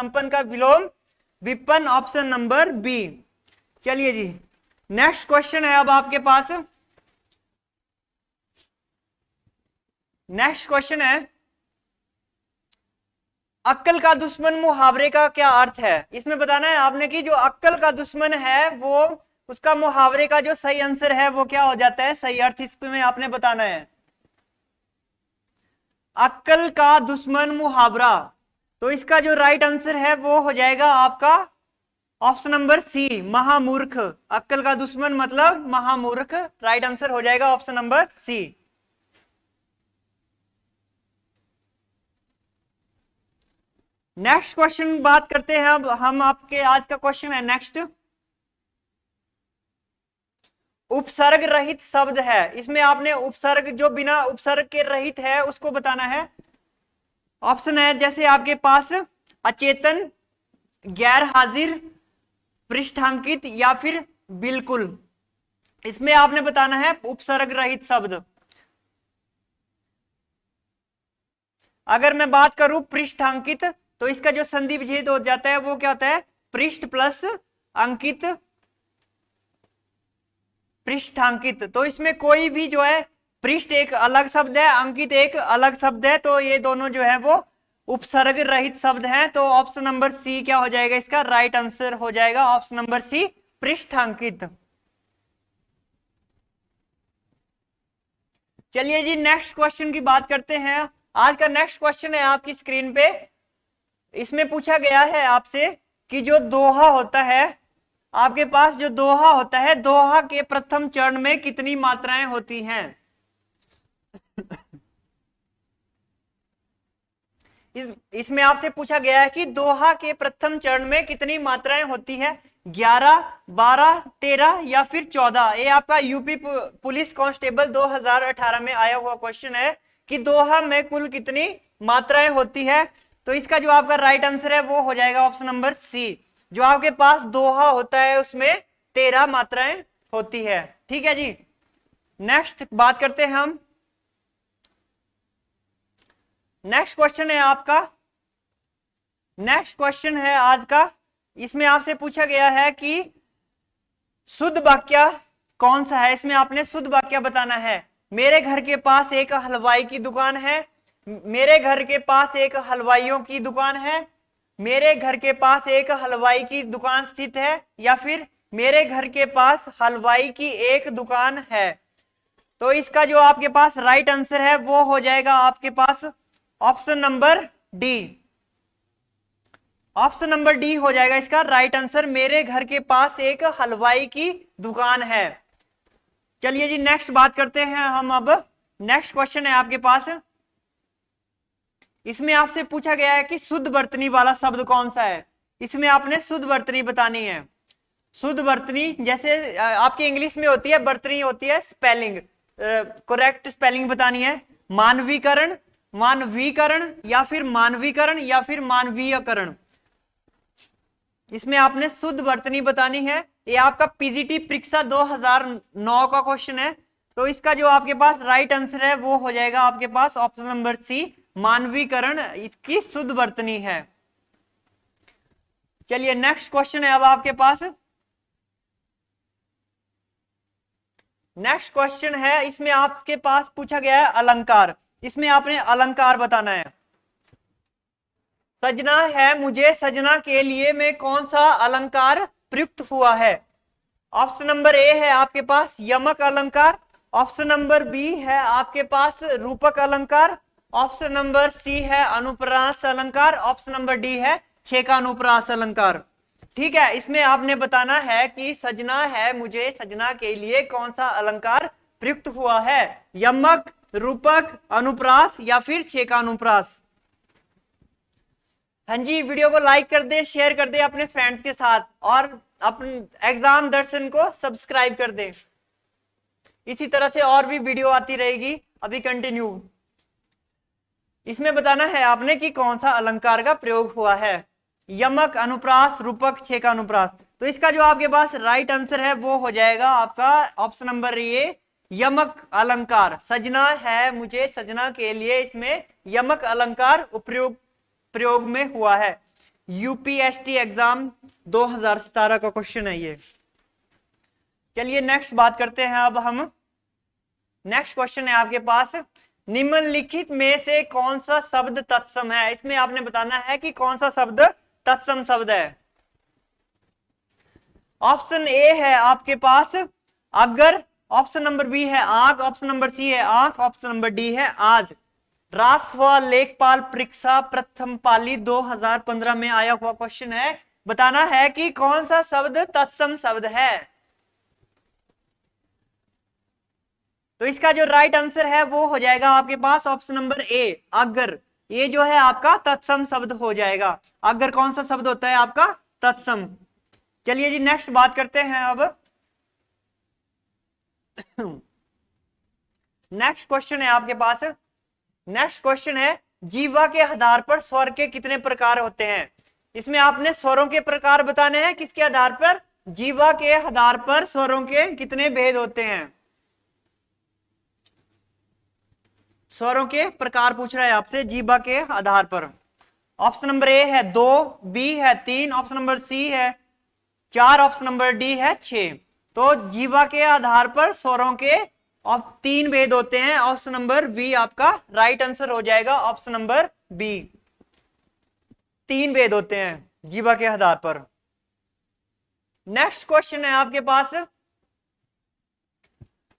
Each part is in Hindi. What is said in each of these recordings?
कंपन का विलोम विपन, ऑप्शन नंबर बी। चलिए जी, नेक्स्ट क्वेश्चन है अब आपके पास। नेक्स्ट क्वेश्चन है, अक्कल का दुश्मन मुहावरे का क्या अर्थ है? इसमें बताना है आपने कि जो अक्कल का दुश्मन है वो उसका मुहावरे का जो सही आंसर है वो क्या हो जाता है, सही अर्थ इसमें आपने बताना है। अक्कल का दुश्मन मुहावरा, तो इसका जो राइट आंसर है वो हो जाएगा आपका ऑप्शन नंबर सी, महामूर्ख। अक्कल का दुश्मन मतलब महामूर्ख, राइट आंसर हो जाएगा option number C. Next question बात करते हैं अब हम, आपके आज का क्वेश्चन है नेक्स्ट, उपसर्ग रहित शब्द है। इसमें आपने उपसर्ग जो बिना उपसर्ग के रहित है उसको बताना है। ऑप्शन है जैसे आपके पास अचेतन, गैर हाजिर, पृष्ठांकित या फिर बिल्कुल। इसमें आपने बताना है उपसर्ग रहित शब्द। अगर मैं बात करूं पृष्ठांकित, तो इसका जो संधि विच्छेद हो जाता है वो क्या होता है, पृष्ठ प्लस अंकित, पृष्ठांकित। तो इसमें कोई भी जो है, पृष्ठ एक अलग शब्द है, अंकित एक अलग शब्द है, तो ये दोनों जो है वो उपसर्ग रहित शब्द हैं। तो ऑप्शन नंबर सी क्या हो जाएगा, इसका राइट आंसर हो जाएगा ऑप्शन नंबर सी, पृष्ठांकित। चलिए जी, नेक्स्ट क्वेश्चन की बात करते हैं। आज का नेक्स्ट क्वेश्चन है आपकी स्क्रीन पे। इसमें पूछा गया है आपसे कि जो दोहा होता है, आपके पास जो दोहा होता है, दोहा के प्रथम चरण में कितनी मात्राएं होती हैं? इसमें आपसे पूछा गया है कि दोहा के प्रथम चरण में कितनी मात्राएं होती है, 11, 12, 13 या फिर 14। ये आपका यूपी पुलिस कांस्टेबल 2018 में आया हुआ क्वेश्चन है कि दोहा में कुल कितनी मात्राएं होती है। तो इसका जो आपका राइट आंसर है वो हो जाएगा ऑप्शन नंबर सी। जो आपके पास दोहा होता है उसमें 13 मात्राएं होती है। ठीक है जी, नेक्स्ट बात करते हैं हम। नेक्स्ट क्वेश्चन है आपका, नेक्स्ट क्वेश्चन है आज का। इसमें आपसे पूछा गया है कि शुद्ध वाक्य कौन सा है। इसमें आपने शुद्ध वाक्य बताना है। मेरे घर के पास एक हलवाई की दुकान है, मेरे घर के पास एक हलवाइयों की दुकान है, मेरे घर के पास एक हलवाई की दुकान स्थित है, या फिर मेरे घर के पास हलवाई की एक दुकान है। तो इसका जो आपके पास राइट आंसर है वो हो जाएगा आपके पास option number D. Option number D हो जाएगा इसका राइट आंसर, मेरे घर के पास एक हलवाई की दुकान है। चलिए जी, नेक्स्ट बात करते हैं हम अब। नेक्स्ट क्वेश्चन है आपके पास। इसमें आपसे पूछा गया है कि शुद्ध वर्तनी वाला शब्द कौन सा है। इसमें आपने शुद्ध वर्तनी बतानी है। शुद्ध वर्तनी जैसे आपकी इंग्लिश में होती है, वर्तनी होती है स्पेलिंग, करेक्ट स्पेलिंग बतानी है। मानवीकरण, मानवीकरण या फिर मानवीकरण या फिर मानवीयकरण। इसमें आपने शुद्ध वर्तनी बतानी है। ये आपका पीजीटी परीक्षा 2009 का क्वेश्चन है। तो इसका जो आपके पास राइट आंसर है वो हो जाएगा आपके पास ऑप्शन नंबर सी, मानवीकरण इसकी शुद्ध वर्तनी है। चलिए, नेक्स्ट क्वेश्चन है अब आपके पास। नेक्स्ट क्वेश्चन है, इसमें आपके पास पूछा गया है अलंकार। इसमें आपने अलंकार बताना है। सजना है मुझे, सजना के लिए में कौन सा अलंकार प्रयुक्त हुआ है? ऑप्शन नंबर ए है आपके पास यमक अलंकार, ऑप्शन नंबर बी है आपके पास रूपक अलंकार, ऑप्शन नंबर सी है अनुप्रास अलंकार, ऑप्शन नंबर डी है छेकानुप्रास अलंकार। ठीक है, इसमें आपने बताना है कि सजना है मुझे, सजना के लिए कौन सा अलंकार प्रयुक्त हुआ है, यमक, रूपक, अनुप्रास या फिर छेकानुप्रास। हाँ जी, वीडियो को लाइक कर दे, शेयर कर दे अपने फ्रेंड्स के साथ, और अपने एग्जाम दर्शन को सब्सक्राइब कर दे। इसी तरह से और भी वीडियो आती रहेगी, अभी कंटिन्यू। इसमें बताना है आपने कि कौन सा अलंकार का प्रयोग हुआ है, यमक, अनुप्रास, रूपक, छेकानुप्रास। तो इसका जो आपके पास राइट आंसर है वो हो जाएगा आपका ऑप्शन नंबर ए, यमक अलंकार। सजना है मुझे, सजना के लिए इसमें यमक अलंकार प्रयोग में हुआ है। यूपीएसटी एग्जाम 2017 का क्वेश्चन है ये। चलिए नेक्स्ट बात करते हैं अब हम। नेक्स्ट क्वेश्चन है आपके पास, निम्नलिखित में से कौन सा शब्द तत्सम है? इसमें आपने बताना है कि कौन सा शब्द तत्सम शब्द है। ऑप्शन ए है आपके पास अगर, ऑप्शन नंबर बी है आग, ऑप्शन नंबर सी है आंख, ऑप्शन नंबर डी है आज। राष्ट्र व लेखपाल परीक्षा प्रथम पाली 2015 में आया हुआ क्वेश्चन है। बताना है कि कौन सा शब्द तत्सम शब्द है। तो इसका जो राइट आंसर है वो हो जाएगा आपके पास ऑप्शन नंबर ए अगर। ये जो है आपका तत्सम शब्द हो जाएगा। अगर कौन सा शब्द होता है आपका? तत्सम। चलिए जी नेक्स्ट बात करते हैं अब। नेक्स्ट क्वेश्चन है आपके पास। नेक्स्ट क्वेश्चन है जीवा के आधार पर स्वर के कितने प्रकार होते हैं? इसमें आपने स्वरों के प्रकार बताने हैं। किसके आधार पर? जीवा के आधार पर स्वरों के कितने भेद होते हैं। स्वरों के प्रकार पूछ रहा है आपसे जीवा के आधार पर। ऑप्शन नंबर ए है 2, बी है 3, ऑप्शन नंबर सी है 4, ऑप्शन नंबर डी है 6। तो जीवा के आधार पर स्वरों के और 3 भेद होते हैं। ऑप्शन नंबर बी आपका राइट आंसर हो जाएगा। ऑप्शन नंबर बी, 3 भेद होते हैं जीवा के आधार पर। नेक्स्ट क्वेश्चन है आपके पास,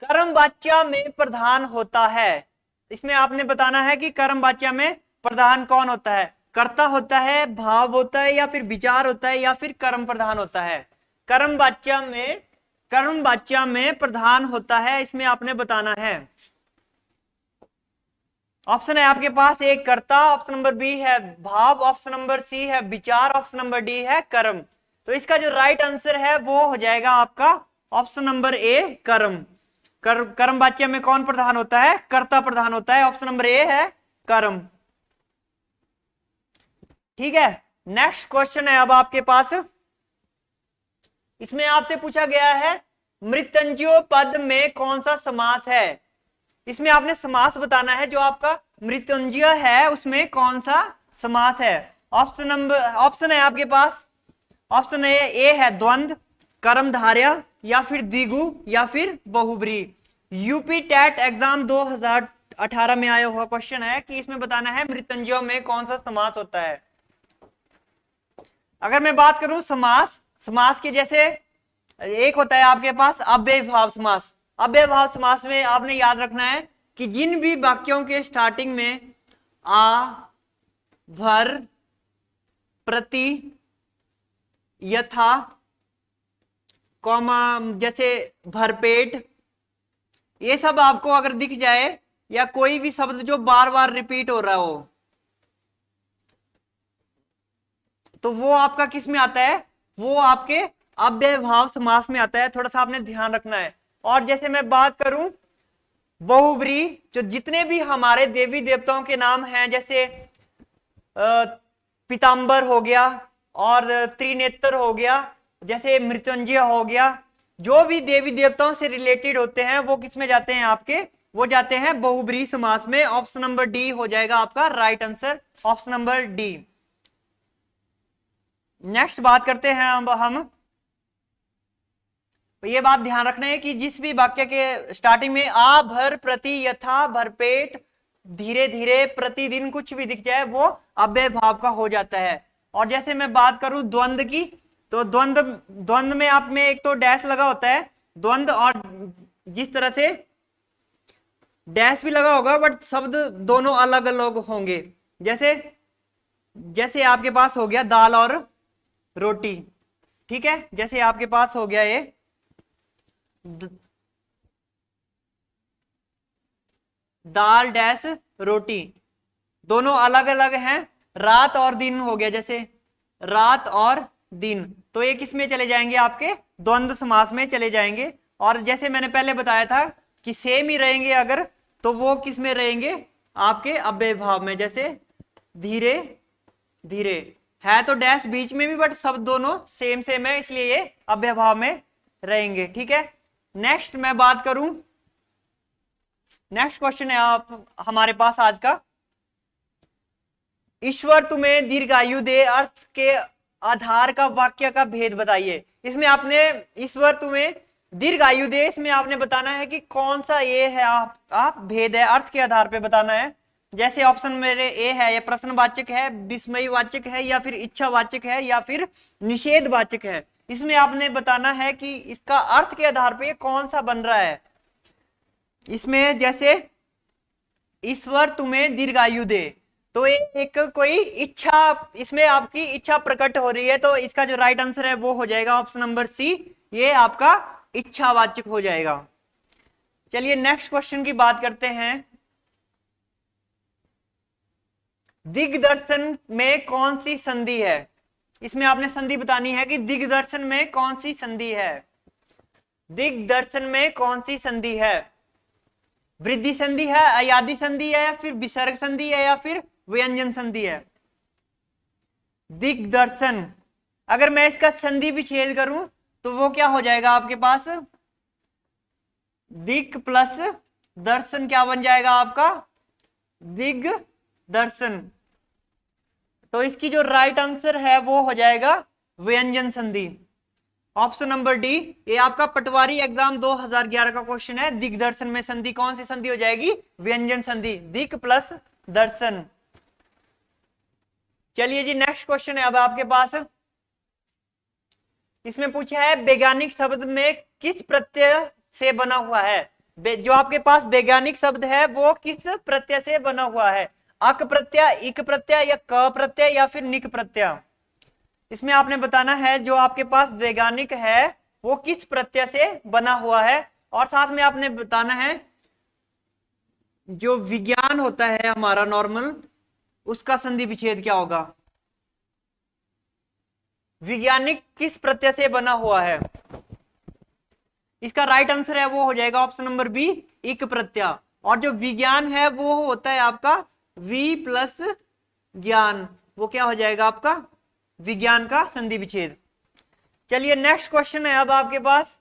कर्म वाच्या में प्रधान होता है। इसमें आपने बताना है कि कर्म वाच्या में प्रधान कौन होता है। कर्ता होता है, भाव होता है, या फिर विचार होता है, या फिर कर्म प्रधान होता है। कर्म वाच्या में प्रधान होता है, इसमें आपने बताना है। ऑप्शन है आपके पास एक कर्ता, ऑप्शन नंबर बी है भाव, ऑप्शन नंबर सी है विचार, ऑप्शन नंबर डी है कर्म। तो इसका जो राइट आंसर है वो हो जाएगा आपका ऑप्शन नंबर ए कर्म। कर्म वाच्य में कौन प्रधान होता है? कर्ता प्रधान होता है। ऑप्शन नंबर ए है कर्म। ठीक है, नेक्स्ट क्वेश्चन है अब आपके पास। इसमें आपसे पूछा गया है मृत्यंजय पद में कौन सा समास है। इसमें आपने समास बताना है। जो आपका मृत्युंजय है उसमें कौन सा समास है। ऑप्शन है आपके पास, ऑप्शन ए है द्वंद्व, कर्मधारय, या फिर द्विगु, या फिर बहुब्री। यूपी टेट एग्जाम 2018 में आया हुआ क्वेश्चन है कि इसमें बताना है मृत्युंजय में कौन सा समास होता है। अगर मैं बात करूं समास के जैसे एक होता है आपके पास अव्ययभाव समास। अव्ययभाव समास में आपने याद रखना है कि जिन भी वाक्यों के स्टार्टिंग में आ, भर, प्रति, यथा, कॉमा, जैसे भरपेट, ये सब आपको अगर दिख जाए, या कोई भी शब्द जो बार बार रिपीट हो रहा हो, तो वो आपका किस में आता है? वो आपके अव्ययभाव समास में आता है। थोड़ा सा आपने ध्यान रखना है। और जैसे मैं बात करूं बहुब्री, जो जितने भी हमारे देवी देवताओं के नाम हैं, जैसे पीताम्बर हो गया और त्रिनेत्र हो गया, जैसे मृत्युंजय हो गया, जो भी देवी देवताओं से रिलेटेड होते हैं वो किस में जाते हैं आपके? वो जाते हैं बहुब्री समास में। ऑप्शन नंबर डी हो जाएगा आपका right answer. Option number D. Next बात करते हैं अब हम। ये बात ध्यान रखना है कि जिस भी वाक्य के स्टार्टिंग में आ, भर, प्रति, यथा, भरपेट, धीरे धीरे, प्रतिदिन कुछ भी दिख जाए वो अव्यय भाव का हो जाता है। और जैसे मैं बात करूं द्वंद्व की, तो द्वंद्व में आप में एक तो डैश लगा होता है द्वंद्व, और जिस तरह से डैश भी लगा होगा बट शब्द दोनों अलग अलग होंगे। जैसे आपके पास हो गया दाल और रोटी, ठीक है। जैसे आपके पास हो गया ये दाल डैश रोटी, दोनों अलग अलग हैं। रात और दिन हो गया, जैसे रात और दिन, तो ये किस में चले जाएंगे? आपके द्वंद्व समास में चले जाएंगे। और जैसे मैंने पहले बताया था कि सेम ही रहेंगे अगर, तो वो किस में रहेंगे? आपके अव्यय भाव में। जैसे धीरे धीरे है तो डैश बीच में भी, बट सब दोनों सेम है, इसलिए ये अव्यय भाव में रहेंगे, ठीक है। नेक्स्ट मैं बात करूं, नेक्स्ट क्वेश्चन है आप हमारे पास आज का। ईश्वर तुम्हें दीर्घायु दे अर्थ के आधार का वाक्य का भेद बताइए। इसमें आपने ईश्वर तुम्हें दीर्घायु दे, इसमें आपने बताना है कि कौन सा ये है, आप भेद है, अर्थ के आधार पे बताना है। जैसे ऑप्शन मेरे ए है, ये प्रश्नवाचक है, विस्मयवाचक है, या फिर इच्छावाचक है, या फिर निषेधवाचक है। इसमें आपने बताना है कि इसका अर्थ के आधार पे कौन सा बन रहा है। इसमें जैसे ईश्वर तुम्हें दीर्घायु दे, तो एक कोई इच्छा, इसमें आपकी इच्छा प्रकट हो रही है, तो इसका जो राइट आंसर है वो हो जाएगा ऑप्शन नंबर सी, ये आपका इच्छावाचक हो जाएगा। चलिए नेक्स्ट क्वेश्चन की बात करते हैं। दिग्दर्शन में कौन सी संधि है? इसमें आपने संधि बतानी है कि दिग्दर्शन में कौन सी संधि है। दिग्दर्शन में कौन सी संधि है? वृद्धि संधि है, अयादि संधि है, या फिर विसर्ग संधि है, या फिर व्यंजन संधि है? दिग्दर्शन, अगर मैं इसका संधि विच्छेद करूं तो वो क्या हो जाएगा आपके पास? दिक प्लस दर्शन क्या बन जाएगा आपका? दिग्दर्शन। तो इसकी जो राइट आंसर है वो हो जाएगा व्यंजन संधि, ऑप्शन नंबर डी। ये आपका पटवारी एग्जाम 2011 का क्वेश्चन है। दिग्दर्शन में संधि कौन सी संधि हो जाएगी? व्यंजन संधि, दिक प्लस दर्शन। चलिए जी नेक्स्ट क्वेश्चन है अब आपके पास। इसमें पूछा है वैज्ञानिक शब्द में किस प्रत्यय से बना हुआ है? जो आपके पास वैज्ञानिक शब्द है वो किस प्रत्यय से बना हुआ है? अक प्रत्यय, इक प्रत्यय, या क प्रत्यय, या फिर निक प्रत्यय? इसमें आपने बताना है जो आपके पास वैज्ञानिक है वो किस प्रत्यय से बना हुआ है, और साथ में आपने बताना है जो विज्ञान होता है हमारा नॉर्मल, उसका संधि विच्छेद क्या होगा। वैज्ञानिक किस प्रत्यय से बना हुआ है? इसका राइट आंसर है वो हो जाएगा ऑप्शन नंबर बी, इक प्रत्यय। और जो विज्ञान है वो होता है आपका वी प्लस ज्ञान, वो क्या हो जाएगा आपका? विज्ञान का संधि विच्छेद। चलिए नेक्स्ट क्वेश्चन है अब आपके पास।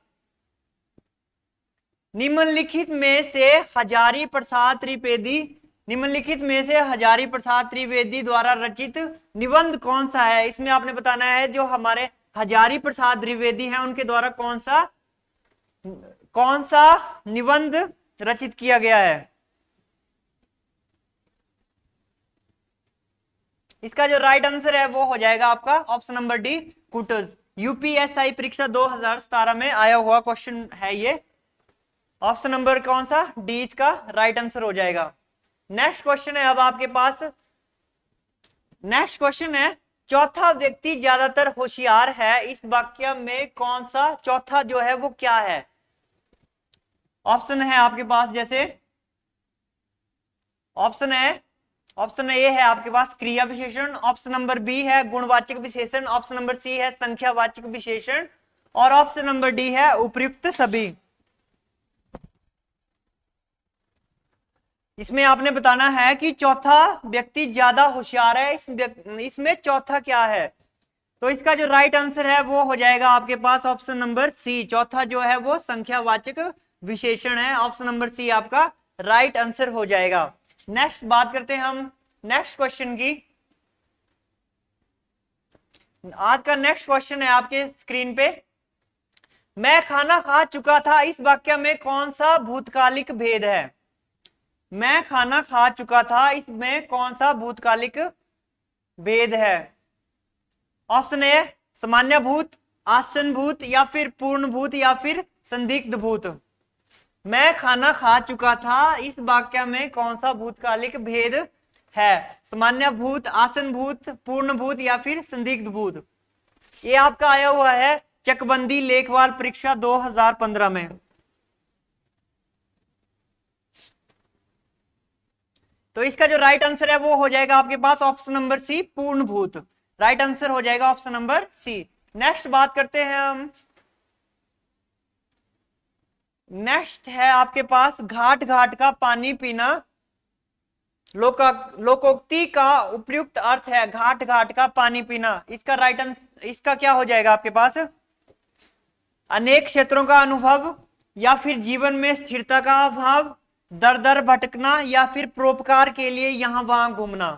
निम्नलिखित में से हजारी प्रसाद त्रिवेदी, निम्नलिखित में से हजारी प्रसाद त्रिवेदी द्वारा रचित निबंध कौन सा है? इसमें आपने बताना है जो हमारे हजारी प्रसाद त्रिवेदी हैं उनके द्वारा कौन सा निबंध रचित किया गया है। इसका जो राइट आंसर है वो हो जाएगा आपका ऑप्शन नंबर डी, कुटज। यूपीएसआई परीक्षा 2017 में आया हुआ क्वेश्चन है ये। ऑप्शन नंबर कौन सा? डी इसका राइट आंसर हो जाएगा। नेक्स्ट क्वेश्चन है अब आपके पास। नेक्स्ट क्वेश्चन है चौथा व्यक्ति ज्यादातर होशियार है, इस वाक्य में कौन सा चौथा जो है वो क्या है? ऑप्शन है आपके पास, जैसे ऑप्शन ए है आपके पास क्रिया विशेषण, ऑप्शन नंबर बी है गुणवाचक विशेषण, ऑप्शन नंबर सी है संख्यावाचक विशेषण, और ऑप्शन नंबर डी है उपयुक्त सभी। इसमें आपने बताना है कि चौथा व्यक्ति ज्यादा होशियार है, इसमें चौथा क्या है? तो इसका जो राइट आंसर है वो हो जाएगा आपके पास ऑप्शन नंबर सी, चौथा जो है वो संख्यावाचक विशेषण है। ऑप्शन नंबर सी आपका राइट आंसर हो जाएगा। नेक्स्ट बात करते हैं हम नेक्स्ट क्वेश्चन की। आज का नेक्स्ट क्वेश्चन है आपके स्क्रीन पे। मैं खाना खा चुका था, इस वाक्य में कौन सा भूतकालिक भेद है? मैं खाना खा चुका था, इसमें कौन सा भूतकालिक भेद है? ऑप्शन ए सामान्य भूत, आसन भूत, या फिर पूर्ण भूत, या फिर संदिग्ध भूत। मैं खाना खा चुका था, इस वाक्य में कौन सा भूतकालिक भेद है? सामान्य भूत, आसन भूत, पूर्ण भूत, या फिर संदिग्ध भूत? ये आपका आया हुआ है चकबंदी लेखवाल परीक्षा 2015 में। तो इसका जो राइट आंसर है वो हो जाएगा आपके पास ऑप्शन नंबर सी, पूर्ण भूत। राइट आंसर हो जाएगा ऑप्शन नंबर सी। नेक्स्ट बात करते हैं हम। नेक्स्ट है आपके पास घाट घाट का पानी पीना, लोकोक्ति का उपयुक्त अर्थ है घाट घाट का पानी पीना। इसका राइट आंसर, इसका क्या हो जाएगा आपके पास? अनेक क्षेत्रों का अनुभव, या फिर जीवन में स्थिरता का अभाव, दर दर भटकना, या फिर परोपकार के लिए यहां वहां घूमना।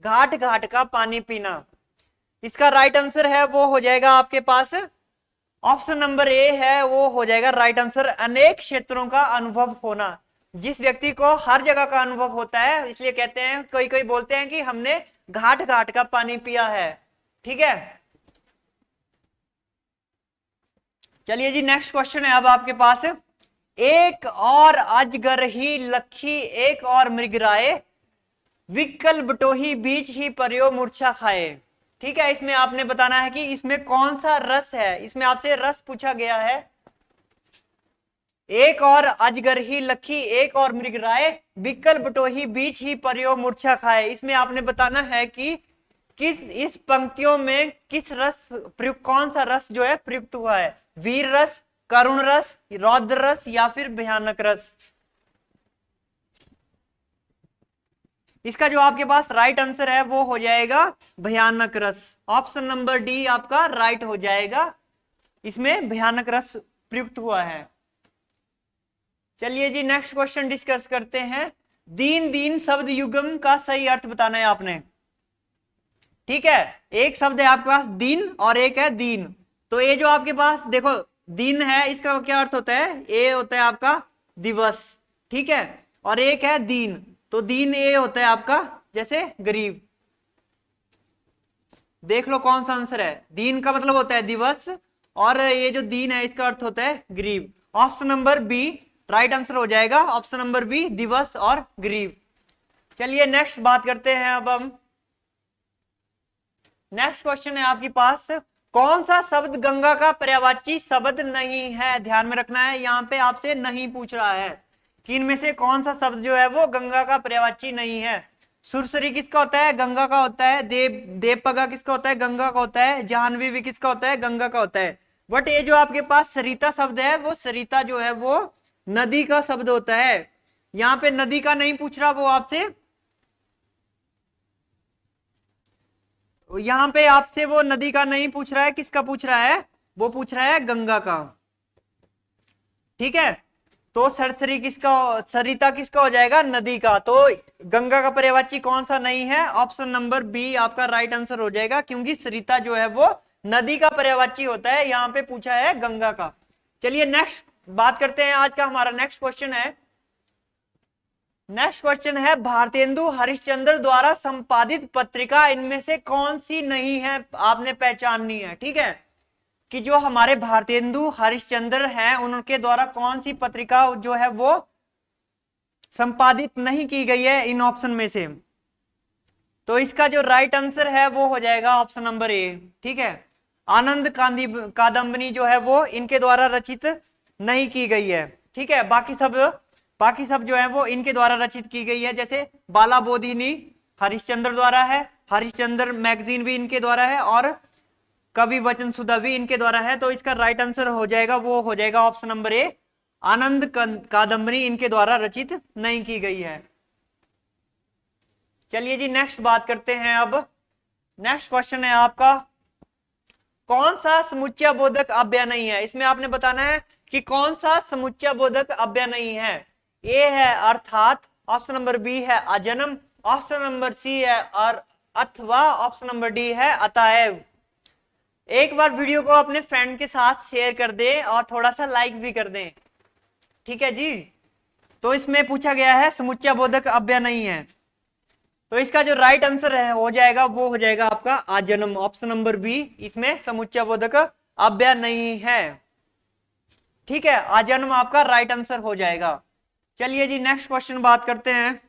घाट घाट का पानी पीना। इसका राइट आंसर है वो हो जाएगा आपके पास ऑप्शन नंबर ए है, वो हो जाएगा राइट आंसर, अनेक क्षेत्रों का अनुभव होना। जिस व्यक्ति को हर जगह का अनुभव होता है, इसलिए कहते हैं, कोई कोई बोलते हैं कि हमने घाट घाट का पानी पिया है। ठीक है, चलिए जी नेक्स्ट क्वेश्चन है अब आपके पास। एक और अजगर ही लखी एक और मृगराए, विकल बटोही बीच ही परियो मूर्छा खाए। ठीक है, इसमें आपने बताना है कि इसमें कौन सा रस है। इसमें आपसे रस पूछा गया है। एक और अजगर ही लखी एक और मृगराए, विकल बटोही बीच ही परियो मूर्छा खाए। इसमें आपने बताना है कि किस इस पंक्तियों में किस रस प्रयुक्त, कौन सा रस जो है प्रयुक्त हुआ है, वीर रस, करुण रस, रौद्र रस या फिर भयानक रस। इसका जो आपके पास राइट आंसर है वो हो जाएगा भयानक रस। ऑप्शन नंबर डी आपका राइट हो जाएगा, इसमें भयानक रस प्रयुक्त हुआ है। चलिए जी नेक्स्ट क्वेश्चन डिस्कस करते हैं। दीन दीन शब्द युग्म का सही अर्थ बताना है आपने। ठीक है, एक शब्द है आपके पास दीन और एक है दीन। तो ये जो आपके पास देखो दीन है, इसका क्या अर्थ होता है, ए होता है आपका दिवस। ठीक है, और एक है दीन, तो दीन ए होता है आपका जैसे गरीब। देख लो कौन सा आंसर है। दीन का मतलब होता है दिवस और ये जो दीन है इसका अर्थ होता है गरीब। Option number B right answer हो जाएगा, ऑप्शन नंबर बी दिवस और गरीब। चलिए नेक्स्ट बात करते हैं अब हम। नेक्स्ट क्वेश्चन है आपके पास, कौन सा शब्द गंगा का पर्यायवाची शब्द नहीं है। ध्यान में रखना है, यहाँ पे आपसे नहीं पूछ रहा है कि इनमें से कौन सा शब्द जो है वो गंगा का पर्यायवाची नहीं है। सुरसरी किसका होता है, गंगा का होता है। देवपगा किसका होता है, गंगा का होता है। जाह्नवी भी किसका होता है, गंगा का होता है। बट ये जो आपके पास सरिता शब्द है, वो सरिता जो है वो नदी का शब्द होता है। यहाँ पे नदी का नहीं पूछ रहा वो आपसे, यहां पे आपसे वो नदी का नहीं पूछ रहा है, किसका पूछ रहा है, वो पूछ रहा है गंगा का। ठीक है, तो सरसरी किसका, सरिता किसका हो जाएगा, नदी का। तो गंगा का पर्यायवाची कौन सा नहीं है, ऑप्शन नंबर बी आपका राइट आंसर हो जाएगा, क्योंकि सरिता जो है वो नदी का पर्यायवाची होता है। यहां पे पूछा है गंगा का। चलिए नेक्स्ट बात करते हैं, आज का हमारा नेक्स्ट क्वेश्चन है। नेक्स्ट क्वेश्चन है, भारतेंदु हरिश्चंद्र द्वारा संपादित पत्रिका इनमें से कौन सी नहीं है, आपने पहचाननी है। ठीक है, कि जो हमारे भारतेंदु हरिश्चंद्र हैं उनके द्वारा कौन सी पत्रिका जो है वो संपादित नहीं की गई है इन ऑप्शन में से। तो इसका जो राइट आंसर है वो हो जाएगा ऑप्शन नंबर ए। ठीक है, आनंद कादंबनी जो है वो इनके द्वारा रचित नहीं की गई है। ठीक है, बाकी सब जो है वो इनके द्वारा रचित की गई है। जैसे बाला बोधिनी हरिश्चंद्र द्वारा है, हरिश्चंद्र मैगजीन भी इनके द्वारा है और कवि वचन सुधा भी इनके द्वारा है। तो इसका राइट आंसर हो जाएगा वो हो जाएगा ऑप्शन नंबर ए, आनंद कादंबनी इनके द्वारा रचित नहीं की गई है। चलिए जी नेक्स्ट बात करते हैं अब। नेक्स्ट क्वेश्चन है आपका, कौन सा समुच्चय बोधक अव्यय नहीं है। इसमें आपने बताना है कि कौन सा समुच्चय बोधक अव्यय नहीं है। ए है अर्थात, ऑप्शन नंबर बी है अजन्म, ऑप्शन नंबर सी है और अथवा, ऑप्शन नंबर डी है अतएव। एक बार वीडियो को अपने फ्रेंड के साथ शेयर कर दें और थोड़ा सा लाइक भी कर दें। ठीक है जी, तो इसमें पूछा गया है समुच्चय बोधक अव्यय नहीं है, तो इसका जो राइट आंसर है हो जाएगा वो हो जाएगा आपका आजन्म, ऑप्शन नंबर बी, इसमें समुच्चय बोधक अव्यय नहीं है। ठीक है, आजन्म आपका राइट आंसर हो जाएगा। चलिए जी नेक्स्ट क्वेश्चन बात करते हैं।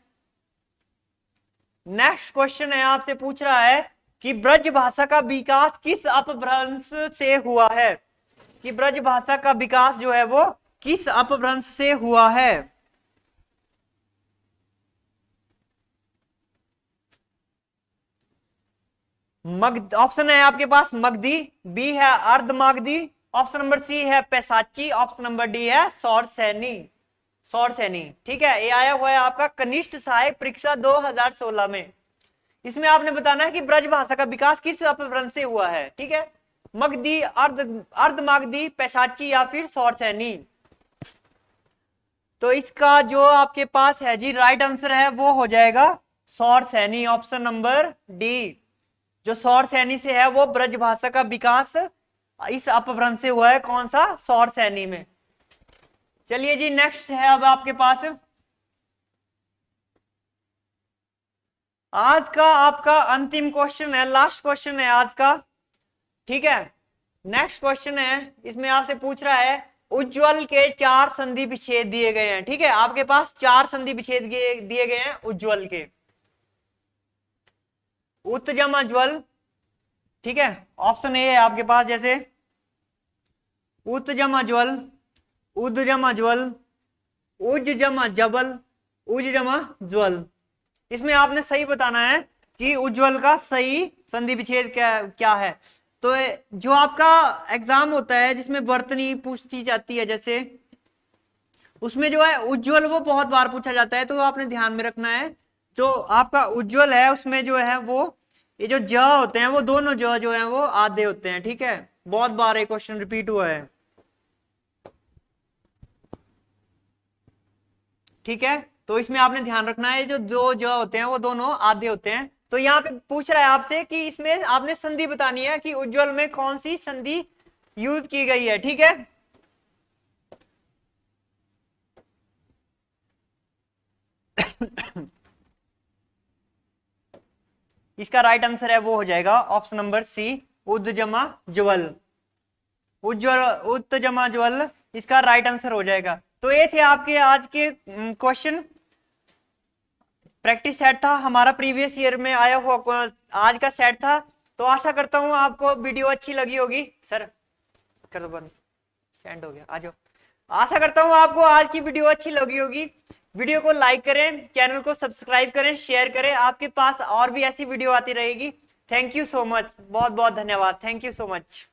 नेक्स्ट क्वेश्चन है आपसे पूछ रहा है कि ब्रज भाषा का विकास किस अपभ्रंश से हुआ है। कि ब्रज भाषा का विकास जो है वो किस अपभ्रंश से हुआ है। ऑप्शन है आपके पास मगधी, बी है अर्धमागधी, ऑप्शन नंबर सी है पैसाची, ऑप्शन नंबर डी है सौरसैनी। ठीक है, ये आया हुआ है आपका कनिष्ठ सहायक परीक्षा 2016 में। इसमें आपने बताना है कि ब्रज भाषा का विकास किस अपभ्रंश से हुआ है। ठीक है, मगधी, अर्धमागधी, पैसाची या फिर सौरसैनी। तो इसका जो आपके पास है जी राइट आंसर है वो हो जाएगा सौर सैनी, ऑप्शन नंबर डी। जो सौर सैनी से है वो ब्रजभाषा का विकास इस अपभ्रंश से हुआ है, कौन सा, सौर सैनी में। चलिए जी, नेक्स्ट है अब आपके पास आज का आपका अंतिम क्वेश्चन है, लास्ट क्वेश्चन है आज का, ठीक है। नेक्स्ट क्वेश्चन है, इसमें आपसे पूछ रहा है उज्ज्वल के 4 संधि विच्छेद दिए गए हैं, ठीक है। आपके पास 4 संधि विच्छेद दिए गए हैं उज्ज्वल के। उत्तजम ज्वल, ठीक है, ऑप्शन ए है आपके पास, जैसे उत्तजम ज्वल, उद्जम ज्वल, उज्जम जबल, उज्जम ज्वल। इसमें आपने सही बताना है कि उज्ज्वल का सही संधि विच्छेद क्या है। तो जो आपका एग्जाम होता है जिसमें वर्तनी पूछती जाती है, जैसे उसमें जो है उज्ज्वल वो बहुत बार पूछा जाता है, तो आपने ध्यान में रखना है। जो आपका उज्ज्वल है उसमें जो है वो ये जो ज होते हैं वो दोनों ज जो है वो आधे होते हैं, ठीक है। बहुत बार ये क्वेश्चन रिपीट हुआ है, ठीक है। तो इसमें आपने ध्यान रखना है, जो दो ज होते हैं वो दोनों आधे होते हैं। तो यहाँ पे पूछ रहा है आपसे कि इसमें आपने संधि बतानी है कि उज्ज्वल में कौन सी संधि यूज की गई है, ठीक है। इसका राइट आंसर है वो हो जाएगा ऑप्शन नंबर सी, उद्जमा ज्वल। उज्ज्वल उत्तजमा ज्वल इसका राइट आंसर हो जाएगा। तो ये थे आपके आज के क्वेश्चन। प्रैक्टिस सेट था हमारा, प्रीवियस ईयर में आया हुआ आज का सेट था। तो आशा करता हूं आपको वीडियो अच्छी लगी होगी। सर कर दो बंद, सेंड हो गया, आ जाओ। आशा करता हूं आपको आज की वीडियो अच्छी लगी होगी। वीडियो को लाइक करें, चैनल को सब्सक्राइब करें, शेयर करें। आपके पास और भी ऐसी वीडियो आती रहेगी। थैंक यू सो मच, बहुत बहुत धन्यवाद, थैंक यू सो मच।